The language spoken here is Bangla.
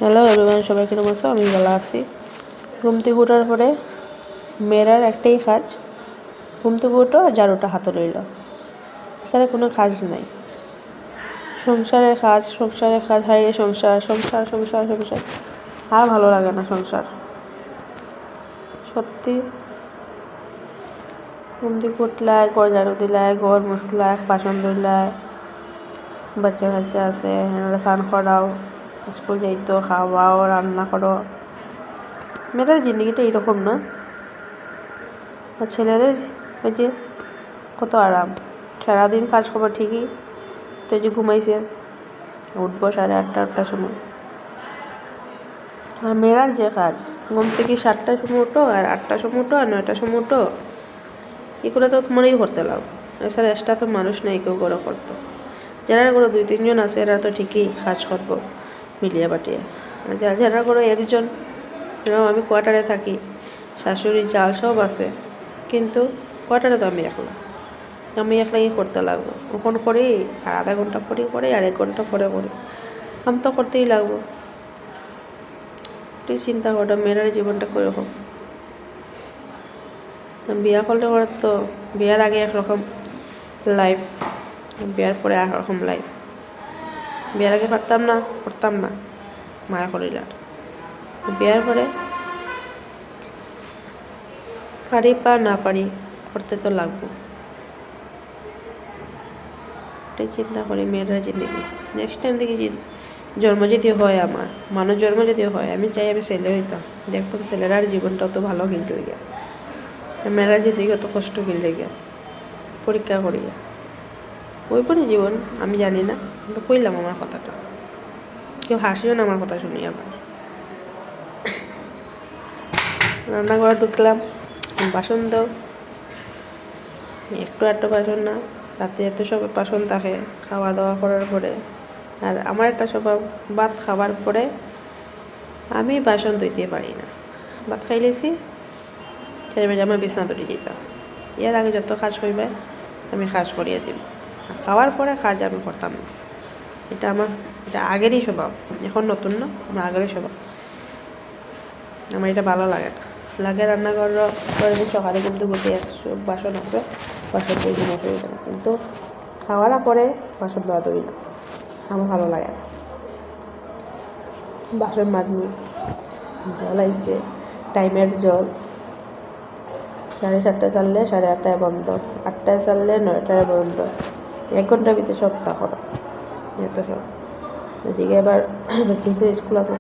হ্যালো এভরিওয়ান, সবাই কেমন আছো? আমি ভালো আছি। ঘুম থেকে ওঠার পরে মেয়েরার একটাই কাজ, ঘুম থেকে উঠো আর ঝাড়ুটা হাতে লইল, এছাড়া কোনো কাজ নাই। সংসারের কাজ হারিয়ে সংসার সংসার সংসার সংসার আর ভালো লাগে না সংসার, সত্যি। ঘুম থেকে উঠলায়, ঘর ঝাড়ু দিলায়, ঘর মুছলায়, বাসন ধুলায়, বাচ্চা কাচ্চা আছে এনারা স্নান করাও, স্কুল যাইতো, খাওয়াও, রান্না করো। মেয়েটার জিন্দগিটা এইরকম না। আর ছেলেদের ওই যে কত আরাম, সারাদিন কাজ করবো ঠিকই, তো যে ঘুমাইছে উঠবো 8:30-8টার সময়। আর মেয়েরার যে কাজ, ঘুম থেকে 7টার সময় উঠো আর 8টার সময় উঠো আর 9টার সময় উঠো, এগুলো তো মনেই করতে লাভ। এছাড়া এক্সট্রা তো মানুষ নেই কেউ গড়ো করতো। যারা করে 2-3 জন আছে এরা তো ঠিকই কাজ করবো মিলিয়ে বাটিয়ে। যারা করে একজন, আমি কোয়ার্টারে থাকি, শাশুড়ি জাল সব আছে, কিন্তু কোয়ার্টারে তো আমি একলাই করতে লাগবো। কখন করি আর আধা ঘন্টা পরে করি আর 1 ঘন্টা পরে করি, আমি তো করতেই লাগবো। তুই চিন্তা করো মেয়েরার জীবনটা কীরকম। বিয়া করলে ওর তো বিয়ার আগে একরকম লাইফ, বিয়ার পরে একরকম লাইফ। বিয়ার আগে করতাম না মায়া করিলার, বিয়ার পরে পারি বা না পারি করতে তো লাগবো। এটাই চিন্তা করি মেয়েরা জিন্দগি। নেক্সট টাইম দেখি জন্ম যদি হয়, আমার মানুষ জন্ম যদি হয়, আমি চাই আমি ছেলে হইতাম, দেখতাম ছেলেরার জীবনটা তো ভালো কিনতে গিয়া, মেয়েরা জিন্দগি অত কষ্ট কিনতে গিয়া পরীক্ষা করিয়া ওই পরে জীবন। আমি জানি না, কিন্তু কইলাম আমার কথাটা, কেউ হাসিও না আমার কথা শুনি। আবার রান্নাঘরে ঢুকলাম, বাসন দাও, একটু বাসন না, রাতে এত সব বাসন থাকে খাওয়া দাওয়া করার পরে। আর আমার একটা স্বভাব, ভাত খাওয়ার পরে আমি বাসন ধুইতে পারি না। ভাত খাইলেছি সেই বাজে আমার বিছনা ধরে দিতাম, এর আগে যত কাজ করবে আমি কাজ করিয়ে দিব, খাওয়ার পরে কাজ আমি করতাম না। এটা আগেরই স্বভাব, এখন নতুন না, আমার আগেরই স্বভাব। আমার এটা ভালো লাগে না। রান্নাঘর সকালে কিন্তু বসে বাসন আছে, বাসন দিয়ে দিন অসুবিধা না, কিন্তু খাওয়ার পরে বাসন ধোয়া ধুই না, আমার ভালো লাগে না। বাসন মাজনি, জল আইসে টাইমের জল, 7:30 চাললে 8:30টায় বন্ধ, 8টায় চাললে 9টায় বন্ধ, 1 ঘন্টার ভিতরে সব তা করো, এত সব। এদিকে এবার স্কুল আছে।